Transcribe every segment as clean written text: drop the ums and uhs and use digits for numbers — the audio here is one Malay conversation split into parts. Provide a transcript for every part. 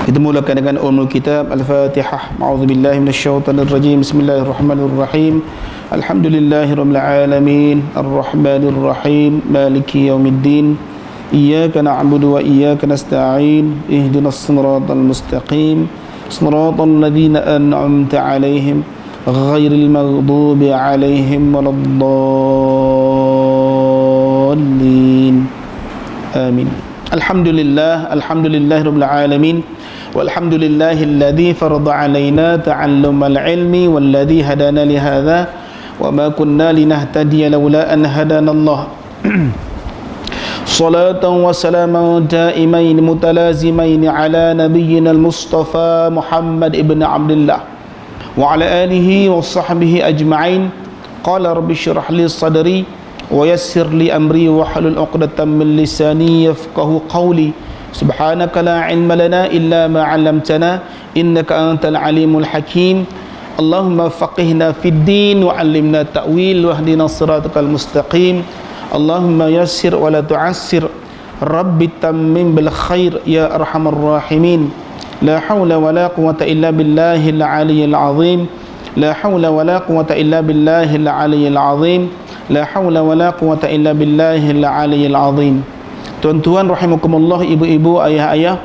Kita mulakan dengan Ummul Kitab Al-Fatihah. A'udzubillahi minasyaitonir rajim. Bismillahirrahmanirrahim. Alhamdulillahirabbil alamin. Arrahmanir rahim. Maliki yaumiddin. Iyyaka na'budu wa iyyaka nasta'in. Ihdinas siratal mustaqim. Siratal ladzina an'amta 'alaihim ghairil maghdubi 'alaihim waladdallin. Amin. Alhamdulillahirabbil alamin. Walhamdulillahilladzi farada 'alaina ta'allumal ilmi walladzi hadana li hadza wa ma kunna linahtadiya laula an hadanallah. Salatan wa salaman da'imain mutalazimain ala nabiyyina al-Mustafa Muhammad ibn Abdullah wa ala alihi wa sahbihi ajma'in. Qala rabbi shrah li sadri wa yassir li amri wa hlul 'uqdatam min lisani yafqahu qawli. Subhanaka la ilma lana illa ma 'allamtana innaka antal alimul hakim. Allahumma faqihna fid din wa 'allimna ta'wil wahdina siratal mustaqim. Allahumma yassir wa la tu'assir. Rabbi tammim bil khair ya arhamar rahimin. La hawla wa la quwwata illa billahil aliyyil azim. La hawla wa la quwwata illa billahil aliyyil azim. La hawla wa la quwwata illa billahil aliyyil azim. Tuan-tuan rahimakumullah, ibu-ibu, ayah-ayah,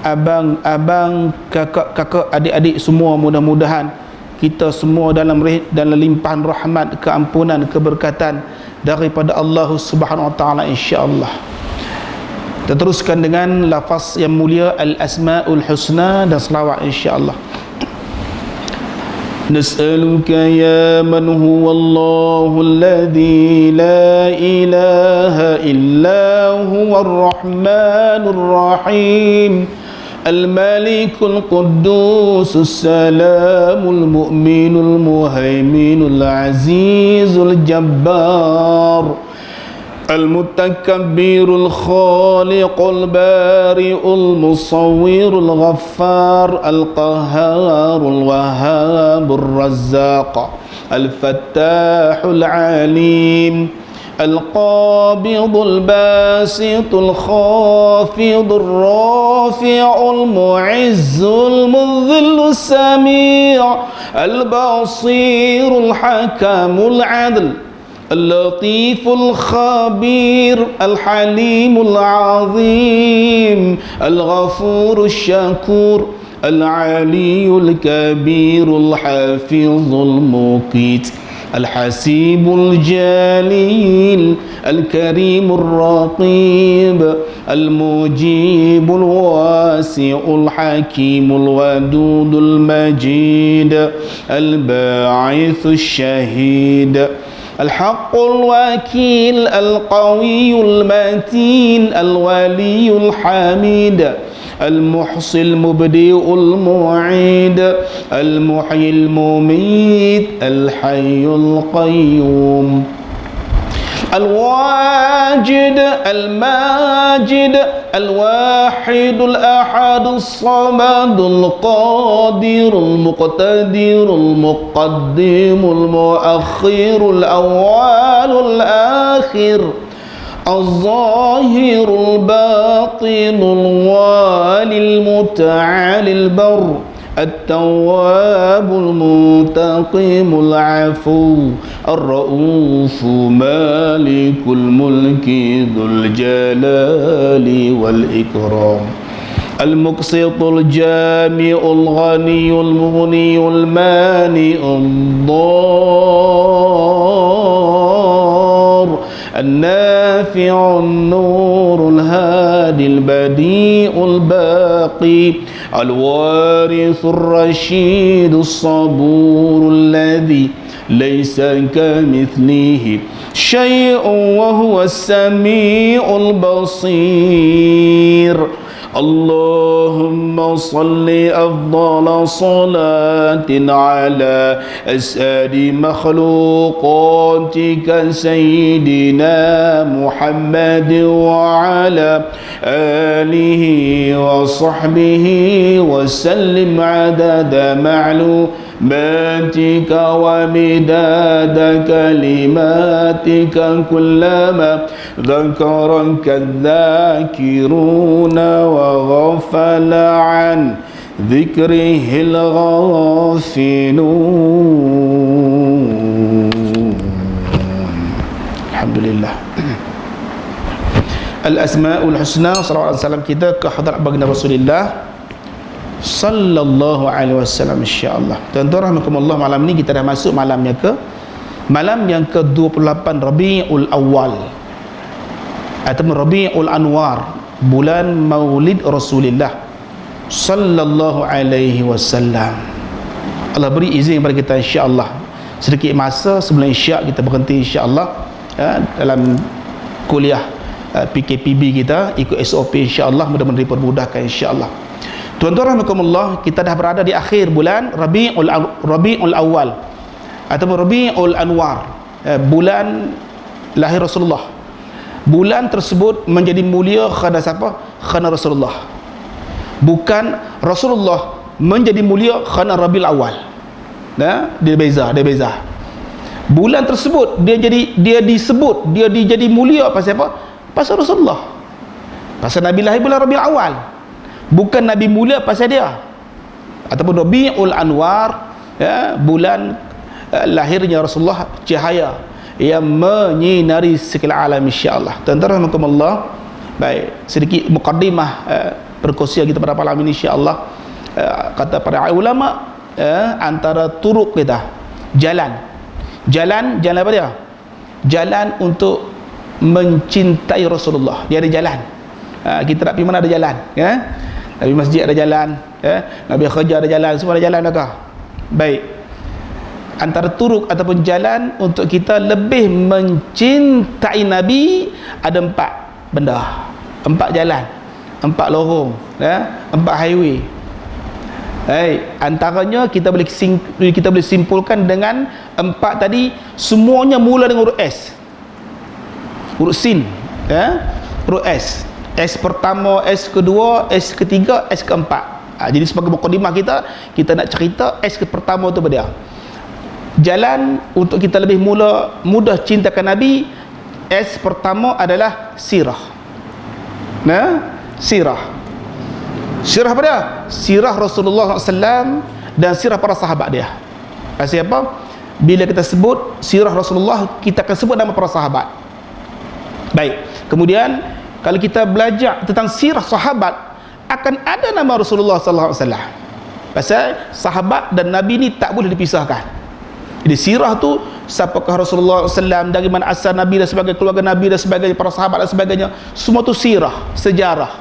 abang-abang, kakak-kakak, adik-adik semua, mudah-mudahan kita semua dalam limpahan rahmat, keampunan, keberkatan daripada Allah Subhanahu wa taala insya-Allah. Kita teruskan dengan lafaz yang mulia Al-Asmaul Husna dan selawat insya-Allah. نسألك يا من هو الله الذي لا إله إلا هو الرحمن الرحيم الملك القدوس السلام المؤمن المهيمن العزيز الجبار المتكبر الخالق البارئ المصور الغفار القهار الوهاب الرزاق الفتاح العليم القابض الباسط الخافض الرافع المعز المذل السميع البصير الحكم العدل اللطيف الخبير الحليم العظيم الغفور الشكور العلي الكبير الحافظ المقيت الحسيب الجليل الكريم الرقيب المجيب الواسع الحكيم الودود المجيد الباعث الشهيد الحق الوكيل القوي المتين الولي الحميد المحصي المبدئ المعيد المحيي المميت الحي القيوم الواجد الماجد الواحد الأحد الصمد القادر المقتدر المقدم المؤخر الأول الآخر الظاهر الباطن الوالي المتعالي البر التواب المنتقم العفو الرؤوف مالك الملك ذو الجلال والإكرام المقسط الجامع الغني المغني المانع الضار النافع النور الهادي البديع الباقي الوارث الرشيد الصبور الذي ليس كمثله شيء وهو السميع البصير اللهم صل أفضل صلاة على أسعد مخلوقاتك سيدنا محمد وعلى آله وصحبه وسلم عدد batika wa midada kalimatika kullama dzakaraka dzakiruna wa ghafala an dzikrihil ghafilun. Alhamdulillah. Al-asma'ul husna, salawat salam kita ke hadrat baginda Rasulullah sallallahu alaihi wasallam, insyaallah. Tuan-tuan rahmatullah, malam ni kita dah masuk malam yang ke-28 Rabiul Awal atau Rabiul Anwar, bulan Maulid Rasulullah sallallahu alaihi wasallam. Allah beri izin kepada kita, insyaallah, sedikit masa sebelum Isyak kita berhenti, insyaallah, dalam kuliah PKPB kita ikut SOP, insya-Allah, mudah-mudahan dipermudahkan, insya-Allah. Tuan-tuan rahmatullah, kita dah berada di akhir bulan Rabiul Awal atau Rabiul Anwar, bulan lahir Rasulullah. Bulan tersebut menjadi mulia kerana siapa? Kerana Rasulullah. Bukan Rasulullah menjadi mulia kerana Rabiul Awal. Dia beza. Bulan tersebut dia jadi mulia pasal apa? Pasal Rasulullah. Pasal Nabi lahir bulan Rabiul Awal. Bukan Nabi mulia pasal dia. Ataupun Rabiul Anwar, bulan lahirnya Rasulullah, cahaya yang menyinari segala alam, insya-Allah. Tuan-tuan rahmatullah, baik, sedikit mukaddimah perkongsian kita pada malam ini, insya-Allah. Kata para ulama, antara turuk kita, jalan apa dia? Jalan untuk mencintai Rasulullah. Dia ada jalan. Kita nak pergi mana ada jalan, Nabi masjid ada jalan, Nabi kerja ada jalan, semua ada jalan, adakah? Baik, antara turuk ataupun jalan untuk kita lebih mencintai Nabi ada 4 benda, 4 jalan, 4 lorong, 4 highway. Antaranya kita boleh simpulkan dengan 4 tadi, semuanya mula dengan huruf S, huruf sin, huruf S. S pertama, S kedua, S ketiga, S keempat. Jadi sebagai mukadimah kita nak cerita S ke pertama tu pada jalan untuk kita lebih mudah cintakan Nabi. S pertama adalah sirah. Sirah apa dia? Sirah Rasulullah SAW dan sirah para sahabat dia. Pasal apa? Bila kita sebut sirah Rasulullah, kita akan sebut nama para sahabat. Baik, kemudian kalau kita belajar tentang sirah sahabat, akan ada nama Rasulullah SAW. Pasal sahabat dan Nabi ni tak boleh dipisahkan. Jadi sirah tu, siapakah Rasulullah SAW, dari mana asal Nabi dan sebagainya, keluarga Nabi dan sebagainya, para sahabat dan sebagainya, semua tu sirah, sejarah.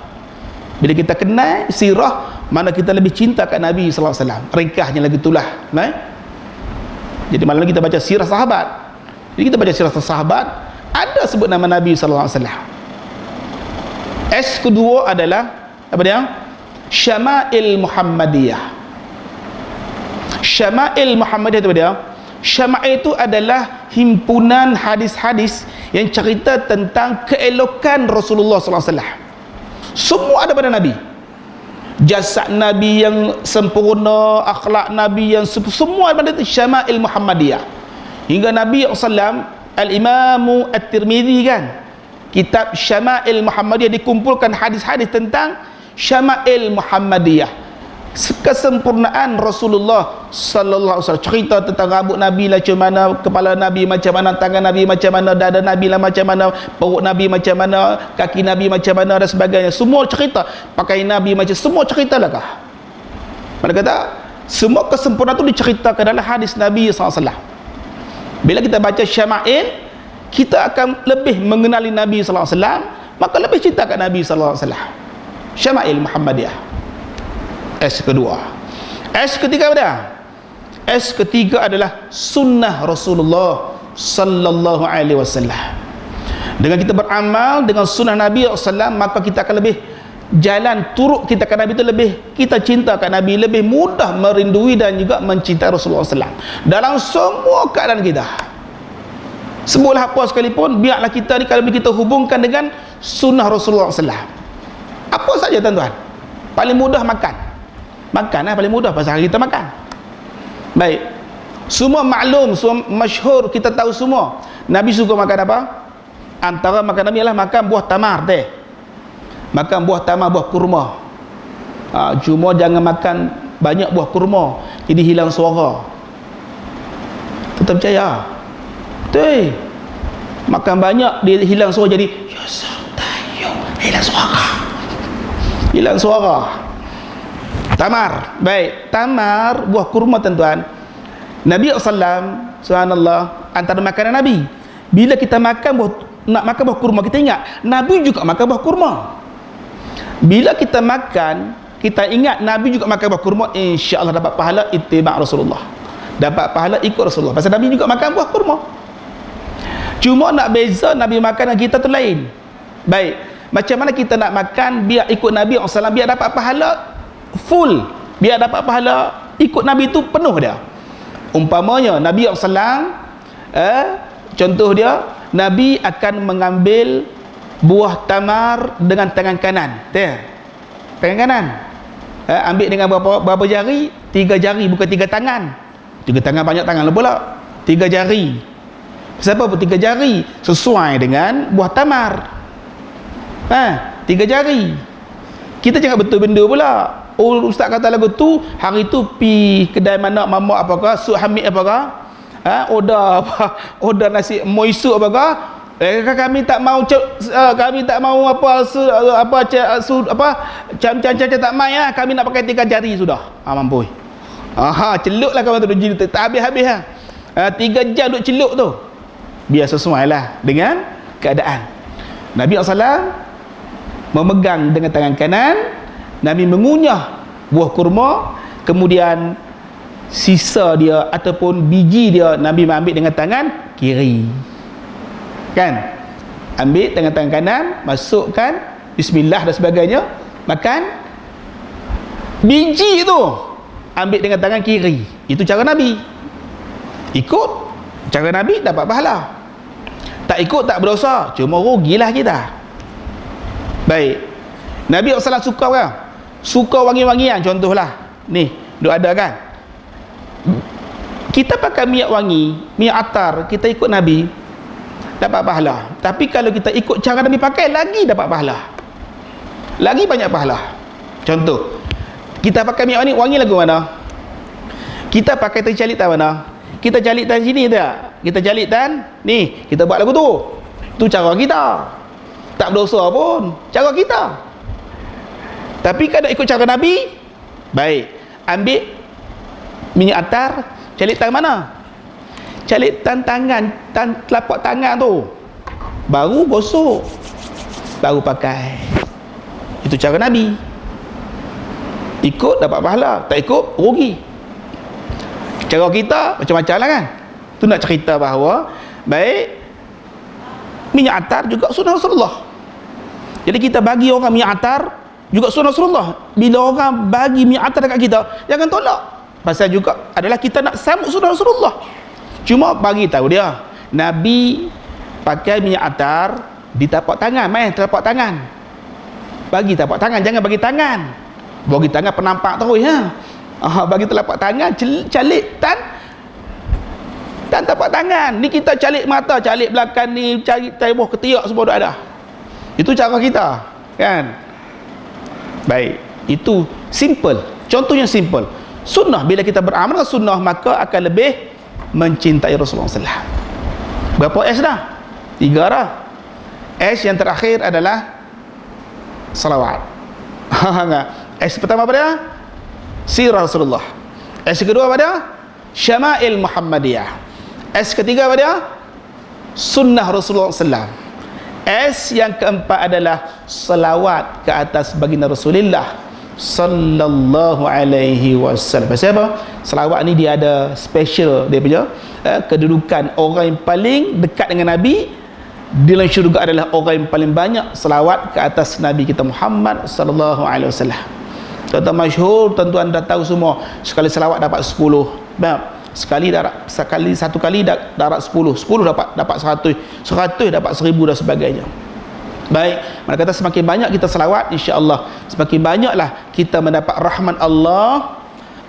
Bila kita kenal sirah, mana kita lebih cinta kat Nabi SAW. Ringkasnya lagi itulah. Jadi malam ni kita baca sirah sahabat. Jadi kita baca sirah sahabat, ada sebut nama Nabi SAW. S kedua adalah apa dia? Syama'il Muhammadiyah. Syama'il Muhammadiyah itu apa dia? Syama'il itu adalah himpunan hadis-hadis yang cerita tentang keelokan Rasulullah SAW. Semua ada pada Nabi. Jasad Nabi yang sempurna, akhlak Nabi yang semua ada pada Syama'il Muhammadiyah. Hingga Nabi SAW, Al-Imamu At-Tirmidzi kan, kitab Syama'il Muhammadiyah, dikumpulkan hadis-hadis tentang Syama'il Muhammadiyah, kesempurnaan Rasulullah sallallahu alaihi wasallam. Cerita tentang rambut Nabi lah macam mana, kepala Nabi macam mana, tangan Nabi macam mana, dada Nabi lah macam mana, perut Nabi macam mana, kaki Nabi macam mana dan sebagainya. Semua cerita. Pakaian Nabi macam, semua cerita lah kah? Mana kata semua kesempurnaan itu diceritakan dalam hadis Nabi sallallahu alaihi wasallam. Bila kita baca Syama'il, kita akan lebih mengenali Nabi sallallahu alaihi wasallam, maka lebih cinta kat Nabi sallallahu alaihi wasallam. Syama'il Muhammadiyah. S kedua. S ketiga apa dia? S ketiga adalah sunnah Rasulullah sallallahu alaihi wasallam. Dengan kita beramal dengan sunnah Nabi SAW, maka kita akan lebih jalan turut kita ke Nabi itu, lebih kita cinta kat Nabi, lebih mudah merindui dan juga mencintai Rasulullah SAW dalam semua keadaan kita. Sebutlah apa sekalipun, biarlah kita ni kalau kita hubungkan dengan sunnah Rasulullah SAW. Apa saja tuan-tuan? Paling mudah makan. Makan paling mudah, pasal kita makan. Baik. Semua maklum, semua masyhur, kita tahu semua. Nabi suka makan apa? Antara makan Nabi adalah makan buah tamar teh. Makan buah tamar, buah kurma. Cuma jangan makan banyak buah kurma, jadi hilang suara. Tetap percaya. Betul. Makan banyak dia hilang suara, jadi hilang suara. Hilang suara. Tamar. Baik, tamar buah kurma tuan-tuan. Nabi SAW, subhanallah, antara makanan Nabi. Bila kita nak makan buah kurma, kita ingat Nabi juga makan buah kurma. Bila kita makan, kita ingat Nabi juga makan buah kurma, insya-Allah dapat pahala ittiba' Rasulullah. Dapat pahala ikut Rasulullah. Pasal Nabi juga makan buah kurma. Cuma nak beza Nabi makan dan kita tu lain. Baik, macam mana kita nak makan biar ikut Nabi SAW, biar dapat pahala full, biar dapat pahala ikut Nabi tu penuh dia. Umpamanya Nabi SAW, contoh dia, Nabi akan mengambil buah tamar dengan tangan kanan. Tangan kanan. Ambil dengan berapa jari? 3 jari, bukan 3 tangan. 3 tangan banyak tangan pula. 3 jari. Siapa pun 3 jari? Sesuai dengan buah tamar. 3 jari. Kita jangan betul benda pula. Oh, ustaz kata lagu tu, hari tu pi kedai mana mamak apakah, Suk Hamid apakah, order nasi moisu apakah, kami tak mau cam-cam tak mai lah, kami nak pakai 3 jari sudah. Mampu. Celuklah kawan tu jadi tak habis-habis lah. 3 jam duk celuk tu. Biar sesuai lah dengan keadaan. Nabi SAW memegang dengan tangan kanan, Nabi mengunyah buah kurma, kemudian sisa dia ataupun biji dia Nabi ambil dengan tangan kiri. Kan? Ambil dengan tangan kanan, masukkan bismillah dan sebagainya, makan. Biji tu ambil dengan tangan kiri. Itu cara Nabi. Ikut cara Nabi dapat pahala. Tak ikut tak berdosa, cuma rugilah kita. Baik. Nabi SAW suka kan? Suka wangi-wangian, contohlah. Ni, duk ada kan? Kita pakai minyak wangi, minyak atar, kita ikut Nabi, dapat pahala. Tapi kalau kita ikut cara Nabi pakai, lagi dapat pahala. Lagi banyak pahala. Contoh, kita pakai minyak wangi lagu mana? Kita pakai tercalit tan mana? Kita calit tan sini tak? Kita calit tan, ni, kita buat lagu tu. Itu cara kita. Tak berdosa pun, cara kita. Tapi kalau ikut cara Nabi, baik, ambil minyak atar, calit tangan mana? Calit tangan, telapak tangan tu, baru gosok, baru pakai. Itu cara Nabi. Ikut dapat pahala, tak ikut rugi. Cara kita macam-macam lah kan. Tu nak cerita bahawa baik, minyak atar juga sunnah Rasulullah. Jadi kita bagi orang minyak atar juga sunnah Rasulullah. Bila orang bagi minyak atar dekat kita, jangan tolak. Pasal juga adalah kita nak sambut sunnah Rasulullah. Cuma bagi tahu dia, Nabi pakai minyak atar di tapak tangan, main tapak tangan. Bagi tapak tangan, jangan bagi tangan. Bagi tangan penampak terus ya. Bagi telapak tangan, calik tan tapak tangan. Ni kita calik mata, calik belakang ni, cari tembok ketiak semua dah ada. Itu cara kita, kan? Baik, itu simple. Contohnya simple. Sunnah, bila kita beramal dengan sunnah, maka akan lebih mencintai Rasulullah SAW. Berapa S dah? 3 dah. S yang terakhir adalah salawat. S pertama apa dia? Sirah Rasulullah. S kedua apa dia? Syama'il Muhammadiyah. S ketiga apa dia? Sunnah Rasulullah SAW. S yang keempat adalah salawat ke atas baginda Rasulullah sallallahu alaihi wasallam. Pasal apa? Salawat ni dia ada special dia punya kedudukan. Orang yang paling dekat dengan Nabi di dalam syurga adalah orang yang paling banyak salawat ke atas Nabi kita Muhammad sallallahu alaihi wasallam. Kata masyhur, tuan-tuan dah tahu semua, sekali salawat dapat 10. Satu kali dapat 10 dapat 100 dapat 1000 dan sebagainya. Baik, mana kata semakin banyak kita selawat, insya-Allah semakin banyaklah kita mendapat rahmat Allah,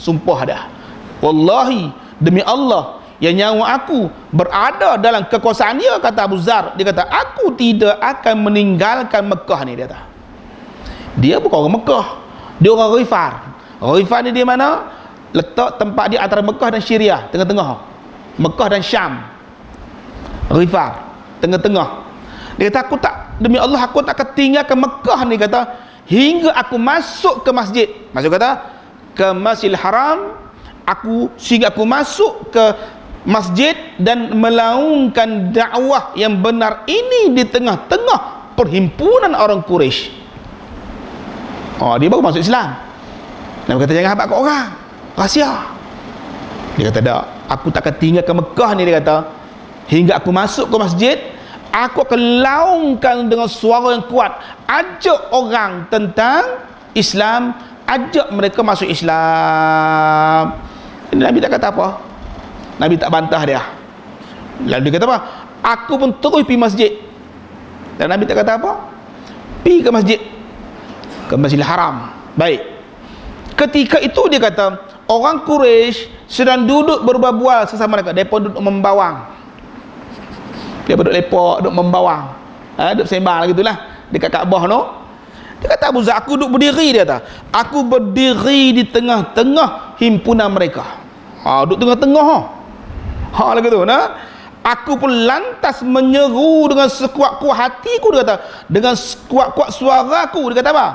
sumpah dah, wallahi, demi Allah yang nyawa aku berada dalam kekuasaan dia, kata Abu Zar, dia kata aku tidak akan meninggalkan Mekah ni. Dia kata dia bukan orang Mekah, dia orang Ghifar. Ghifar ni dia mana? Letak tempat dia antara Mekah dan Syria, tengah-tengah. Mekah dan Syam. Ghifar tengah-tengah. Dia kata aku tak, demi Allah aku tak akan tinggalkan Mekah ni, kata, hingga aku masuk ke masjid. Maksud kata ke Masjidil Haram, sehingga aku masuk ke masjid dan melaungkan dakwah yang benar ini di tengah-tengah perhimpunan orang Quraisy. Dia baru masuk Islam. Nabi kata jangan habaq kat orang, rahsia. Dia kata tak, aku takkan tinggalkan Mekah ni, dia kata, hingga aku masuk ke masjid, aku akan laungkan dengan suara yang kuat, ajak orang tentang Islam, ajak mereka masuk Islam. Nabi tak kata apa, Nabi tak bantah dia. Lalu dia kata apa? Aku pun terus pergi masjid. Dan Nabi tak kata apa, pergi ke masjid, ke Masjidil Haram. Baik, ketika itu dia kata orang Quraisy sedang duduk berbual sesama mereka. Mereka duduk membawang, dia duduk lepak, duduk membawang, duduk sembang lagi itulah dekat Kaabah no. Dia kata Abu Zar, aku duduk berdiri, dia kata aku berdiri di tengah-tengah himpunan mereka. Duduk tengah-tengah lagi tu nah. Aku pun lantas menyeru dengan sekuat-kuat hatiku, dia kata, dengan sekuat-kuat suaraku, dia kata apa?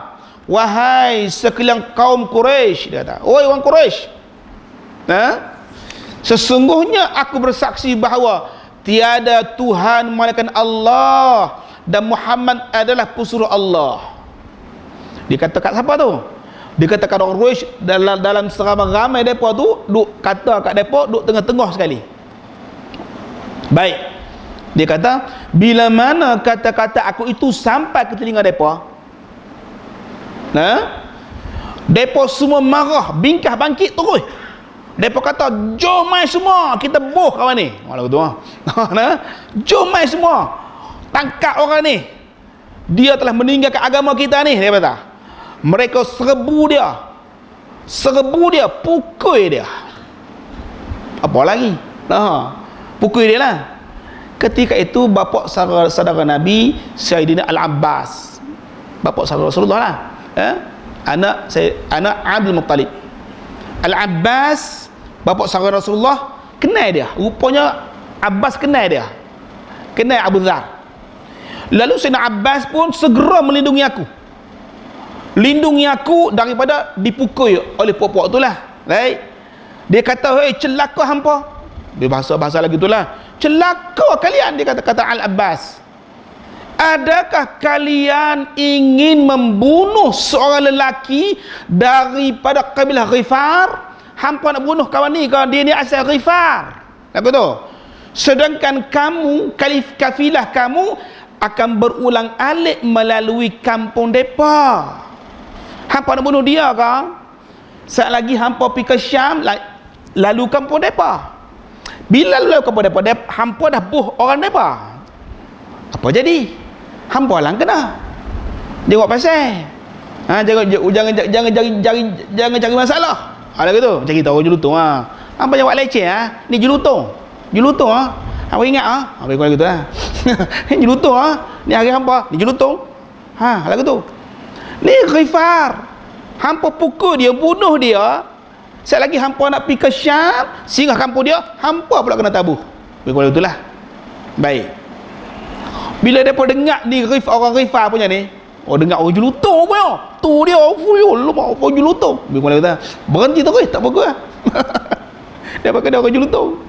Wahai sekalian kaum Quraisy, dia kata, oi orang Quraisy, sesungguhnya aku bersaksi bahawa tiada Tuhan melainkan Allah dan Muhammad adalah pesuruh Allah. Dia kata kat siapa tu? Dia kata kat orang Quraisy, dalam seramai-ramai depa tu, duk kata kat depa, duk tengah-tengah sekali. Baik, dia kata bila mana kata-kata aku itu sampai ke telinga depa, depa semua marah, bingkah bangkit terus. Depa kata jom mai semua, kita boh kawan ni. Lagu tu jom mai semua, tangkap orang ni, dia telah meninggalkan agama kita ni. Dia kata mereka serbu dia, pukul dia. Apa lagi? Pukul dia lah. Ketika itu bapa saudara Nabi Sayyidina Al-Abbas, bapa saudara Rasulullah lah, anak Abdul Muttalib. Al-Abbas, bapa saudara Rasulullah, kenal dia. Rupanya Abbas kenal dia, kenal Abu Dhar. Lalu Sayyidina Abbas pun segera melindungi aku daripada dipukul oleh puak-puak itulah. Baik, dia kata hei celaka hampa, dia bahasa lagi itulah, celaka kalian, dia kata Al-Abbas, adakah kalian ingin membunuh seorang lelaki daripada kabilah Ghifar? Hampa nak bunuh kawan ni, kawan dia ni asal Ghifar, aku tu. Sedangkan kamu, kafilah kamu akan berulang alik melalui kampung depa. Hampa nak bunuh dia ke? Saat lagi hampa pergi ke Syam, lalu kampung depa. Bila lalu kampung depa, hampa dah buh orang depa, apa jadi? Hampa lang kena jawab pasal. Jangan cari masalah. Ada gitu, macam kita orang jelutong hampa jawab leceh ni jelutong. Hampa ingat hampa ikut gitu lah. Ni jelutong ni hari hampa, ni jelutong. Lagu tu. Ni Ghifar, hampa pukul dia, bunuh dia. Sekali lagi hampa nak pergi ke Syam, singgah kampung dia, hampa pula kena tabuh. Begitu itulah. Baik. Bila depa dengar ni orang Ghifar punya ni, dengar orang jelutong punya. Tu dia fuyul lupa orang jelutong. Begitu kata, berhenti terus, tak apa-apa. Depa kena orang jelutong.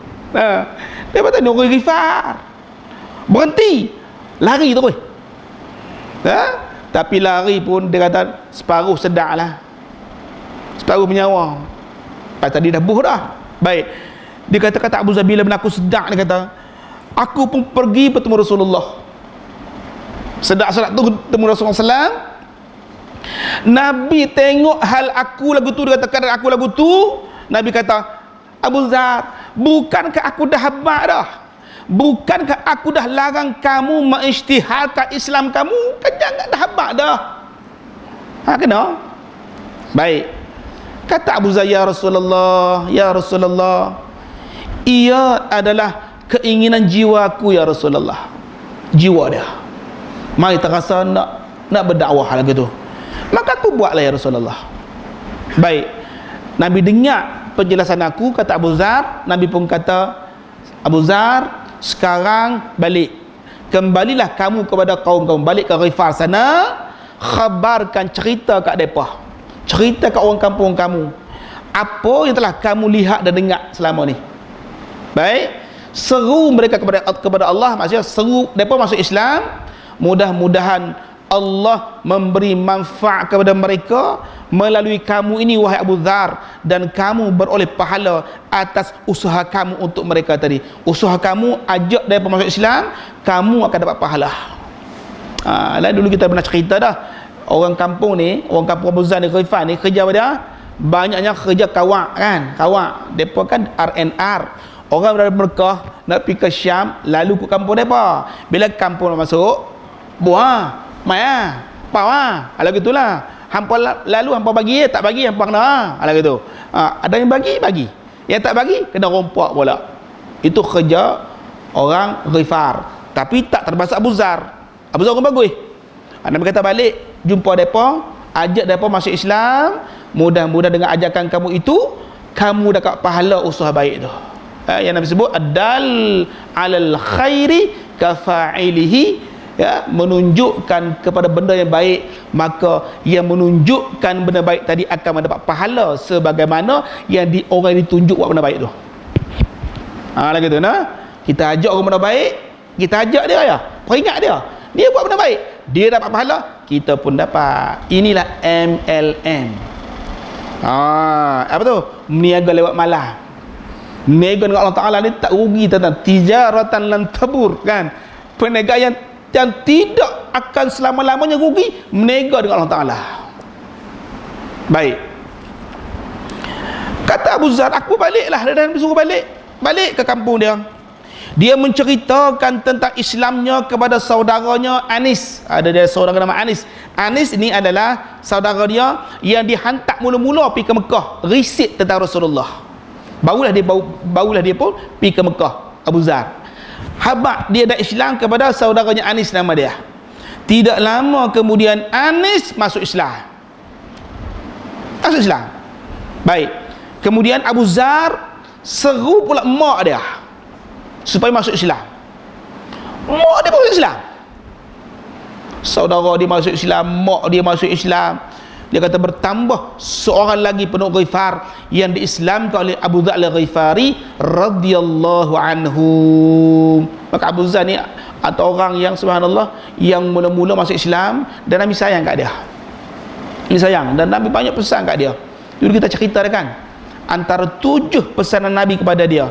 Depa tanya orang Ghifar. Berhenti. Lari terus. Tapi lari pun dia kata separuh sedar lah, separuh menyawa. Tadi dah buh dah. Baik, dia kata Abu Zar, bila aku sedar, dia kata aku pun pergi bertemu Rasulullah. Sedar-sedar tu bertemu Rasulullah SAW. Nabi tengok hal aku lagu tu, dia kata keadaan aku lagu tu. Nabi kata, Abu Zar, bukankah aku dah habaq dah? Bukankah aku dah larang kamu mengisytiharkan Islam kamu? Kan jangan dah habaq dah. Kena. Baik. Kata Abu Zar, ya Rasulullah, ia adalah keinginan jiwaku ya Rasulullah. Jiwa dia mai terasa nak berdakwah lagi tu, maka aku buatlah ya Rasulullah. Baik, Nabi dengar penjelasan aku, kata Abu Zar. Nabi pun kata, Abu Zar, sekarang balik, kembalilah kamu kepada kaum kamu, balik ke Ghifar sana, khabarkan, cerita kat mereka, cerita kat orang kampung kamu apa yang telah kamu lihat dan dengar selama ni. Baik, seru mereka kepada Allah, maksudnya seru mereka masuk Islam. Mudah-mudahan Allah memberi manfaat kepada mereka melalui kamu ini wahai Abu Dzar, dan kamu beroleh pahala atas usaha kamu untuk mereka tadi. Usaha kamu ajak mereka masuk Islam, kamu akan dapat pahala. Lah dulu kita pernah cerita dah, orang kampung ni, orang kampung Abu Dzar ni, Ghifar ni, kerja apa dia? Banyaknya kerja kawak kan, kawak. Depa kan R&R. Orang dari Mekah nak pergi ke Syam, lalu ke kampung depa. Bila kampung nak masuk, buah, mai pau ala gitulah. Hampa lalu hampa bagi, tak bagi hampa kena ala gitu. Ada yang bagi, yang tak bagi kena rompak pula. Itu kerja orang Ghifar. Tapi tak terbasar Abu Dzar. Abu Dzar orang bagus. Nabi kata balik, jumpa depa, ajak depa masuk Islam. Mudah-mudahan dengan ajakan kamu itu, kamu dapat pahala usaha baik tu. Yang Nabi sebut adal alal khairi kafa'ilihi, ya, menunjukkan kepada benda yang baik, maka yang menunjukkan benda baik tadi akan mendapat pahala sebagaimana yang orang yang ditunjuk buat benda baik tu. Lah gitu nah. Kita ajak orang benda baik, kita ajak dia ya, peringat dia buat benda baik, dia dapat pahala, kita pun dapat. Inilah MLM. Apa tu? Meniaga lewat malam. Meniaga dengan Allah Ta'ala ni tak rugi, tentang tijaratan lan tabur kan. Perniagaan yang tidak akan selama-lamanya rugi, meniaga dengan Allah Ta'ala. Baik, kata Abu Dzar, aku baliklah. Dan disuruh balik ke kampung dia. Dia menceritakan tentang Islamnya kepada saudaranya Anis. Ada dia saudara nama Anis. Anis ini adalah saudara dia yang dihantar mula-mula pergi ke Mekah, riset tentang Rasulullah. Barulah dia pun pergi ke Mekah, Abu Dzar. Habaq dia dah Islam kepada saudaranya Anis nama dia. Tidak lama kemudian Anis masuk Islam. Baik, kemudian Abu Dzar seru pula mak dia supaya masuk Islam. Mak dia masuk Islam, saudara dia masuk Islam, mak dia masuk Islam. Dia kata bertambah seorang lagi penduduk Ghifar yang diislamkan oleh Abu Dzar al-Ghifari radhiyallahu anhu. Maka Abu Dzar ni atau orang yang subhanallah yang mula-mula masuk Islam, dan Nabi sayang kat dia. Nabi sayang, dan Nabi banyak pesan kat dia. Dulu kita cerita kan, antara 7 pesanan Nabi kepada dia.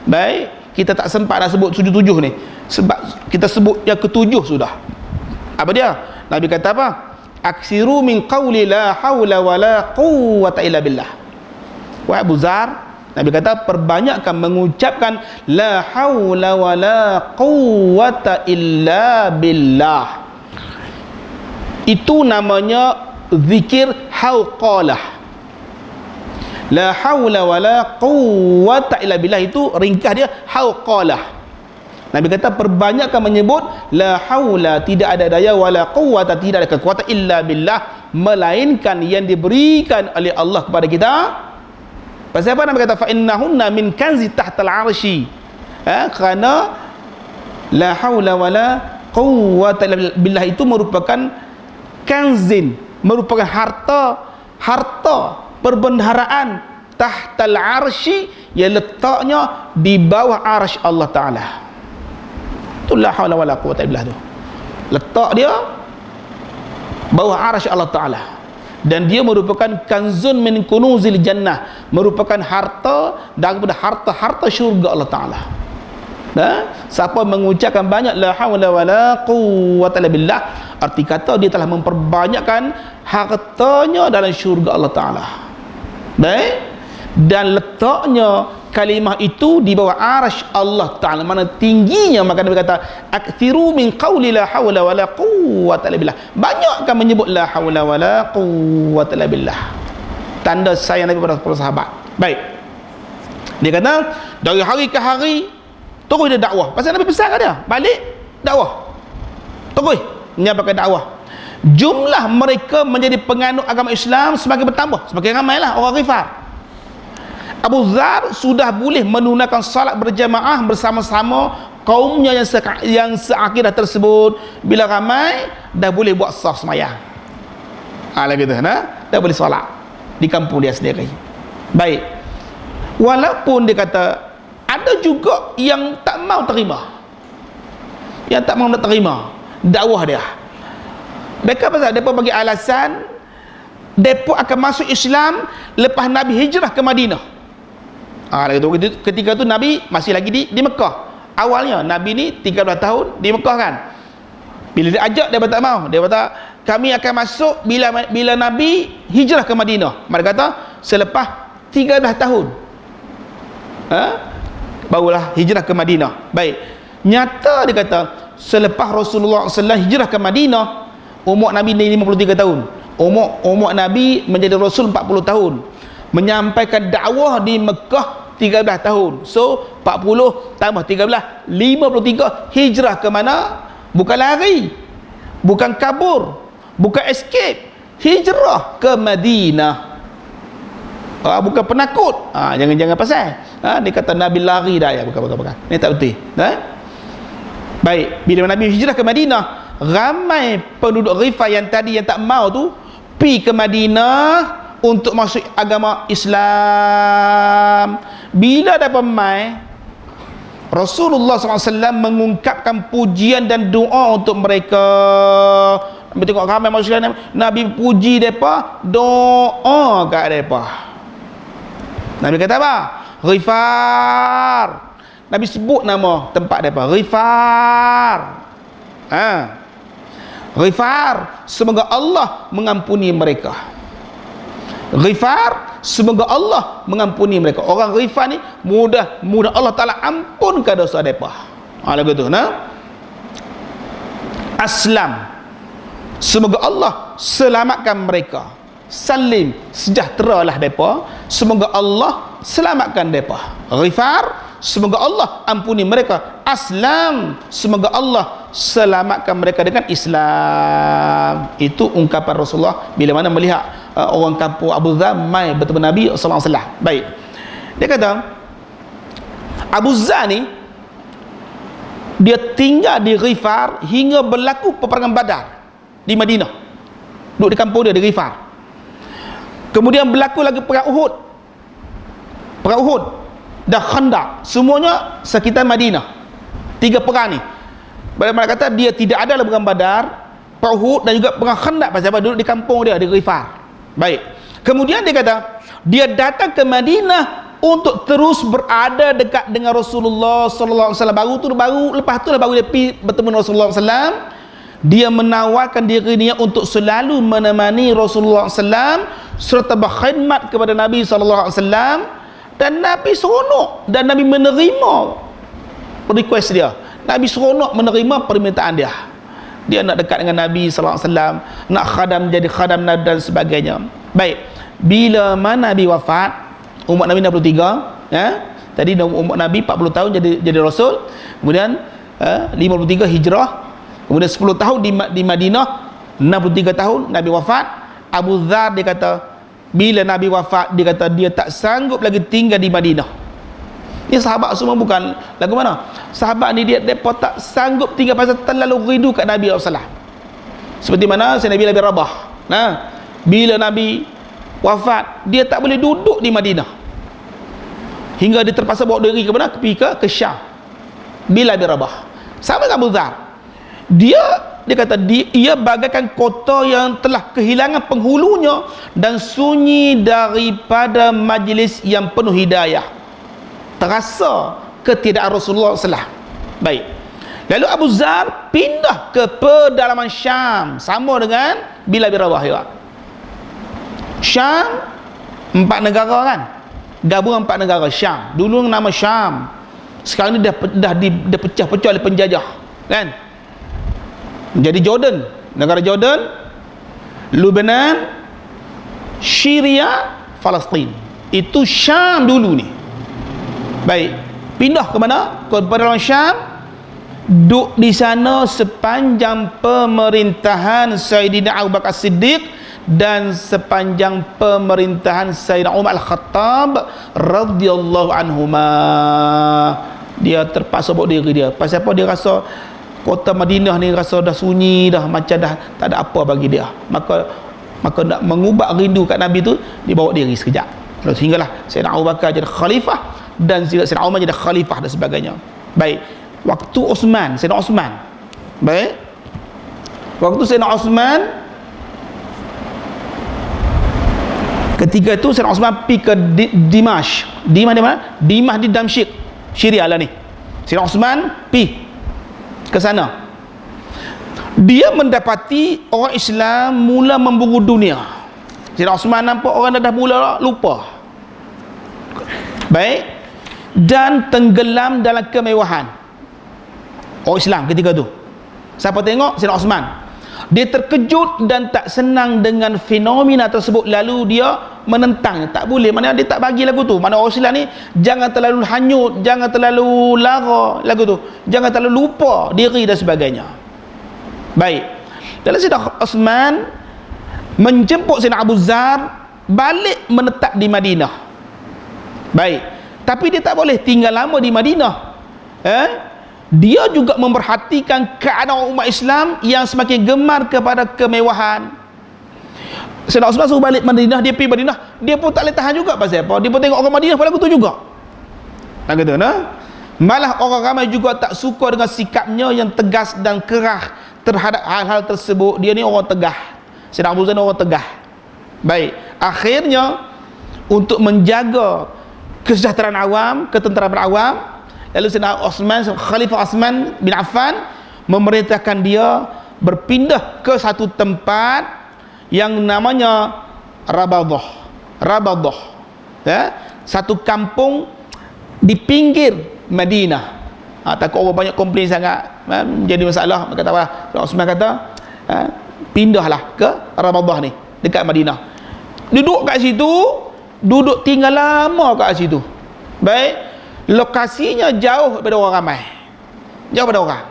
Baik, kita tak sempat nak sebut 7 ni, sebab kita sebut yang ke-7 sudah. Apa dia? Nabi kata apa? Aksiru min qawli la hawla wa la quwwata illa billah. Wahai Abu Dzar, Nabi kata perbanyakkan mengucapkan la hawla wa la quwwata illa billah. Itu namanya zikir hauqalah. La hawla wa la quwwata illa billah, itu ringkas dia hauqalah. Nabi kata perbanyakkan menyebut la haula, tidak ada daya, wala quwwata, tidak ada kekuatan, illa billah, melainkan yang diberikan oleh Allah kepada kita. Pasal apa Nabi kata fa innahunna min kanzi tahtal arsy? Kerana la haula wala quwwata illa billah itu merupakan kanzin, merupakan harta perbendaharaan tahtal arsy, yang letaknya di bawah arsy Allah Ta'ala. Tu la haula wala quwwata illa billah tu. Letak dia bawah arsy Allah Ta'ala, dan dia merupakan kanzun min kunuzil jannah, merupakan harta daripada harta syurga Allah Ta'ala. Siapa mengucapkan banyak la haula wala quwwata illa billah, arti kata dia telah memperbanyakkan hartanya dalam syurga Allah Ta'ala. Baik, dan letaknya kalimah itu di bawah arsy Allah Ta'ala, mana tingginya. Maka Nabi kata akthiru min qawli la hawla wa la quwwata illa billah, banyakkan menyebut la hawla wa la quwwata illa billah. tanda sayang Nabi pada para sahabat. Baik, dia kata dari hari ke hari terus dia dakwah. Pasal Nabi pesan kat dia, balik dakwah, terus menyampaikan dakwah. Jumlah mereka menjadi penganut agama Islam semakin bertambah, semakin ramailah orang Ghifar. Abu Dzar sudah boleh menunaikan salat berjamaah bersama-sama kaumnya yang seakidah tersebut. Bila ramai, dah boleh buat saf semayang. Lagi tu, dah boleh salat di kampung dia sendiri. Baik, walaupun dia kata ada juga yang tak mau terima, yang tak mau nak terima dakwah dia. Mereka pasal mereka bagi alasan mereka akan masuk Islam lepas Nabi hijrah ke Madinah. Ketika tu Nabi masih lagi di Mekah. Awalnya Nabi ni 13 tahun di Mekah kan. Bila dia ajak, dia tak mau. Dia kata kami akan masuk bila Nabi hijrah ke Madinah. Mereka kata selepas 13 tahun barulah hijrah ke Madinah. Baik, nyata dia kata selepas Rasulullah SAW hijrah ke Madinah, umur Nabi ni 53 tahun. Umur Nabi menjadi Rasul 40 tahun. Menyampaikan dakwah di Mekah 13 tahun. So 40 tambah 13, 53. Hijrah ke mana? Bukan lari, bukan kabur, bukan escape. Hijrah ke Madinah. Bukan penakut. Jangan pasal dia kata Nabi lari dah, ya, bukan. Ini tak betul. Baik, bila Nabi hijrah ke Madinah, ramai penduduk Ghifar yang tadi yang tak mau tu pi ke Madinah untuk masuk agama Islam. Bila dapat mai, Rasulullah SAW mengungkapkan pujian dan doa untuk mereka. Nabi tengok ramai masuk Islam, Nabi puji mereka, doa kat mereka. Nabi kata apa? Ghifar. Nabi sebut nama tempat mereka, Ghifar. Ghifar, semoga Allah mengampuni mereka. Ghifar, semoga Allah mengampuni mereka. Orang Ghifar ni mudah Allah Ta'ala ampunkan dosa mereka. Lagu tu, Aslam, semoga Allah selamatkan mereka. Salim, sejahteralah mereka. Semoga Allah selamatkan mereka. Ghifar, semoga Allah ampuni mereka. Aslam, semoga Allah selamatkan mereka dengan Islam. Itu ungkapan Rasulullah bila mana melihat orang kampung Abu Dzar mai bertemu Nabi SAW. Baik, dia kata Abu Dzar ni dia tinggal di Ghifar hingga berlaku peperangan Badar di Madinah. Duduk di kampung dia di Ghifar. Kemudian berlaku lagi perang Uhud dan Khandaq, semuanya sekitar Madinah. 3 perang ni. Mereka kata dia tidak ada dalam perang Badar, perang Uhud dan juga perang Khandaq. Pasal duduk di kampung dia di Ghifar. Baik, kemudian dia kata dia datang ke Madinah untuk terus berada dekat dengan Rasulullah SAW. Baru lepas tu baru dia pergi bertemu Rasulullah SAW. Dia menawarkan dirinya untuk selalu menemani Rasulullah SAW serta berkhidmat kepada Nabi SAW. Dan Nabi seronok dan Nabi menerima request dia. Nabi seronok menerima permintaan dia. Dia nak dekat dengan Nabi SAW, nak khadam, jadi khadam Nabi dan sebagainya. Baik, bila mana Nabi wafat, umur Nabi 63, tadi umur Nabi 40 tahun jadi Rasul. Kemudian 53 hijrah. Kemudian 10 tahun di Madinah, 63 tahun Nabi wafat. Abu Dzar dia kata bila Nabi wafat, dia kata dia tak sanggup lagi tinggal di Madinah. Ni sahabat semua bukan lagu mana. Sahabat ni dia tak sanggup tinggal pasal terlalu rindu kat Nabi SAW. Seperti mana Sayyidina Bilal bin Rabah. Bila Nabi wafat, dia tak boleh duduk di Madinah. Hingga dia terpaksa bawa diri ke mana? Ke Syam. Bilal bin Rabah. Sama dengan Abu Dzar. Dia kata ia bagaikan kota yang telah kehilangan penghulunya dan sunyi daripada majlis yang penuh hidayah. Terasa ketiadaan Rasulullah SAW. Baik, lalu Abu Dzar pindah ke pedalaman Syam, sama dengan Bilal bin Rabah juga. Syam 4 negara kan, gabungan 4 negara. Syam dulu nama Syam, sekarang ni dah pecah-pecah oleh penjajah kan. Jadi Jordan, negara Jordan, Lebanon, Syria, Palestin. Itu Syam dulu ni. Baik, pindah ke mana? Ke Pedalaman Syam. Duduk di sana sepanjang pemerintahan Sayyidina Abu Bakar Siddiq dan sepanjang pemerintahan Sayyidina Umar Al-Khattab radhiyallahu anhuma. Dia terpaksa buat diri dia. Pasal apa? Dia rasa kota Madinah ni rasa dah sunyi dah, macam dah tak ada apa bagi dia. Maka nak mengubah rindu kat Nabi tu, dia bawa diri sekejap. Sehinggalah Sayyidina Abu Bakar jadi khalifah dan Sayyidina Umar jadi khalifah dan sebagainya. Baik, waktu Sayyidina Osman. Baik. Waktu Sayyidina Osman, ketika itu Sayyidina Osman pergi ke Dimash. Dimash di mana? Dimash di Damsyik, Syria lah ni. Sayyidina Osman pergi ke sana. Dia mendapati orang Islam mula memburu dunia. Sayyidina Osman nampak orang dah mula lupa. Baik. Dan tenggelam dalam kemewahan orang Islam ketika tu. Siapa tengok? Sayyidina Osman. Dia terkejut dan tak senang dengan fenomena tersebut. Lalu dia menentangnya. Tak boleh. Mana dia tak bagi lagu tu. Mana orang Islam ni jangan terlalu hanyut, jangan terlalu lara lagu tu. Jangan terlalu lupa diri dan sebagainya. Baik. Dalam Sayyidina Osman menjemput Sayyidina Abu Zar balik menetap di Madinah. Baik. Tapi dia tak boleh tinggal lama di Madinah. Dia juga memperhatikan keadaan umat Islam yang semakin gemar kepada kemewahan. Sayyidina Osman suruh balik Madinah, dia pergi Madinah, dia pun tak boleh tahan juga. Pasal apa? Dia pun tengok orang Madinah pada waktu tu juga. Tak kata, nah? Malah orang ramai juga tak suka dengan sikapnya yang tegas dan kerah terhadap hal-hal tersebut. Dia ni orang tegah. Sayyidina Abu Zar orang tegah. Baik, akhirnya untuk menjaga kesejahteraan awam, ketenteraman awam, lalu Sayyidina Osman, Khalifah Osman bin Affan memerintahkan dia berpindah ke satu tempat yang namanya Rabadah. Satu kampung di pinggir Madinah. Takut orang banyak komplain sangat, jadi masalah. Kata apa? Osman kata, pindahlah ke Rabadah ni, dekat Madinah. Duduk kat situ, duduk tinggal lama kat situ. Baik, lokasinya jauh daripada orang ramai, jauh daripada orang.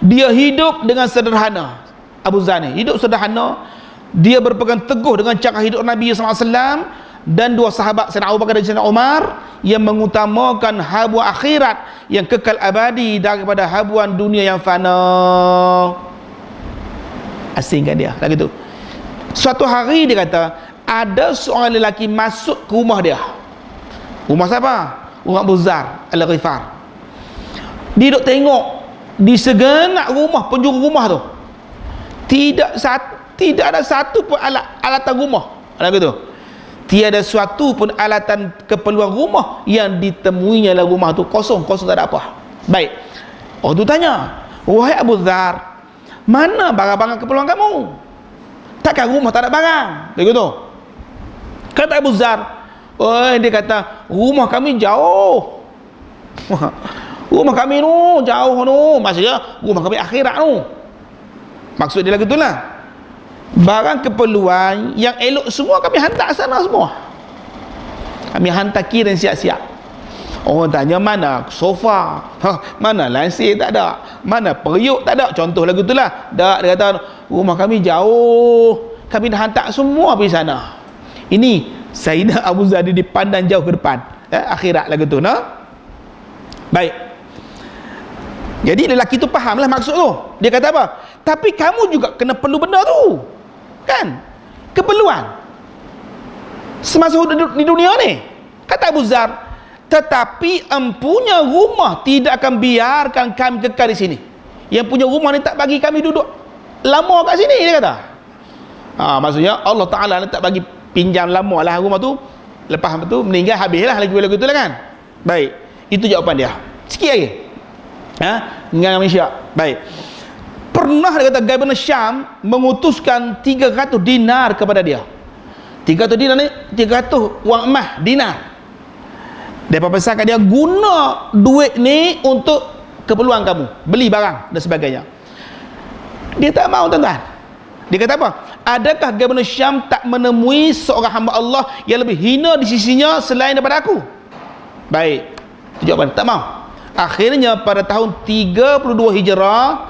Dia hidup dengan sederhana. Abu Zar ni hidup sederhana. Dia berpegang teguh dengan cara hidup Nabi SAW dan dua sahabat Sayyidina Abu Bakar dan Sayyidina Umar yang mengutamakan habuan akhirat yang kekal abadi daripada habuan dunia yang fana. Asingkan dia lagi tu. Suatu hari dia kata, ada seorang lelaki masuk ke rumah dia. Rumah siapa? Rumah Abu Zar Al-Ghifar. Dia duduk tengok di segenap rumah, penjuru rumah tu, tidak ada satu pun alatan rumah. Lagu tu, tiada suatu pun alatan keperluan rumah yang ditemuinya dalam rumah tu. Kosong tak ada apa. Baik, orang tu tanya, wahai Abu Zar, mana barang-barang keperluan kamu? Takkan rumah tak ada barang? Begitu. Kata Abu Zar, dia kata, rumah kami jauh. Rumah kami tu jauh tu. Maksudnya rumah kami akhirat tu. Maksud dia lagu tu lah. Barang keperluan yang elok semua kami hantar sana semua. Kami hantar kirim siap-siap. Orang tanya, mana sofa? Mana lansir? Tak ada. Mana periuk? Tak ada. Contoh lagu tu lah. Dia kata, rumah kami jauh, kami dah hantar semua pergi sana. Ini Sayyidina Abu Zar dipandang jauh ke depan, akhirat lagu tu, nah? Baik. Jadi lelaki tu fahamlah maksud tu. Dia kata apa? Tapi kamu juga kena perlu benda tu, kan? Keperluan semasa di dunia ni. Kata Abu Zar, tetapi empunya rumah tidak akan biarkan kami kekal di sini. Yang punya rumah ni tak bagi kami duduk lama kat sini, dia kata. Maksudnya Allah Ta'ala tak bagi pinjam lama lah rumah tu. Lepas tu meninggal, habislah lagu-lagu tu lah, kan? Baik, itu jawapan dia. Sikit lagi dengan Malaysia. Baik, pernah dia kata Gubernur Syam mengutuskan 300 dinar kepada dia. 300 dinar ni 300 wang emas dinar. Dia pesan kat dia, guna duit ni untuk keperluan kamu, beli barang dan sebagainya. Dia tak mahu, tuan-tuan. Dia kata apa? adakah Gubernur Syam tak menemui seorang hamba Allah yang lebih hina di sisinya selain daripada aku? Baik, jawapan tak mau. Akhirnya pada tahun 32 Hijrah,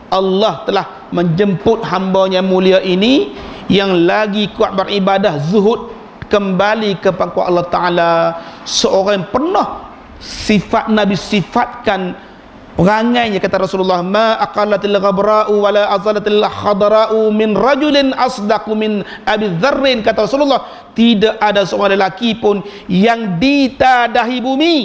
Allah telah menjemput hambanya mulia ini yang lagi kuat beribadah, zuhud, kembali kepada Allah Ta'ala. Seorang yang pernah sifat Nabi sifatkan perangainya, kata Rasulullah, ma aqalatil ghabra'u wala azalatil khadara'u min rajulin asdaqu min Abi Dzarrin, kata Rasulullah, tidak ada seorang lelaki pun yang ditadahi bumi,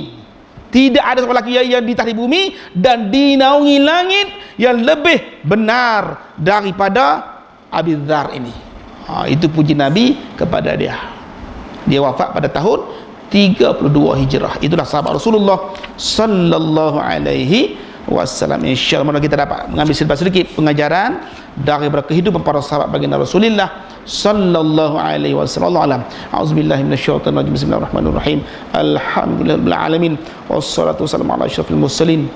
tidak ada seorang lelaki yang ditadahi bumi dan dinaungi langit yang lebih benar daripada Abi Dzar ini. Itu puji Nabi kepada dia. Dia wafat pada tahun 32 Hijrah. Itulah sahabat Rasulullah sallallahu alaihi wasallam. Insyaallah kita dapat mengambil sedikit pengajaran daripada kehidupan para sahabat baginda Rasulullah sallallahu alaihi wasallam. Allah alam. Auzubillahi minasyaitonir rajim. Bismillahirrahmanirrahim. Alhamdulillahirabbil alamin wassalatu wassalamu ala asyrafil mursalin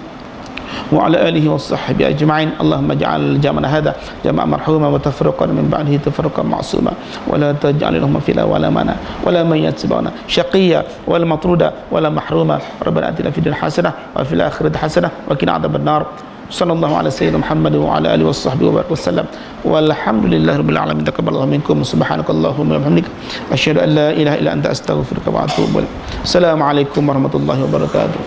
wa ala alihi washabbihi ajma'in. Allahumma ja'al jam'ana hadha jam'an marhuma wa tafriqana min ba'dihi tafriqan ma'suma wa la taj'al lahum fila wala mana wala man yatsba'una shaqiyya wala matruda wala mahruma. Rabbana atina fid dunya hasanah wa fil akhirati hasanah wa qina adzaban nar. Sallallahu ala sayyidina Muhammad wa ala alihi washabbihi wa barik wasallam. Walhamdulillahirabbil alamin. Taqabbalallahu minkum. Subhanakallahumma wa bihamdika asyhadu an la ilaha illa anta astaghfiruka wa atubu ilaik. Assalamualaikum warahmatullahi wabarakatuh.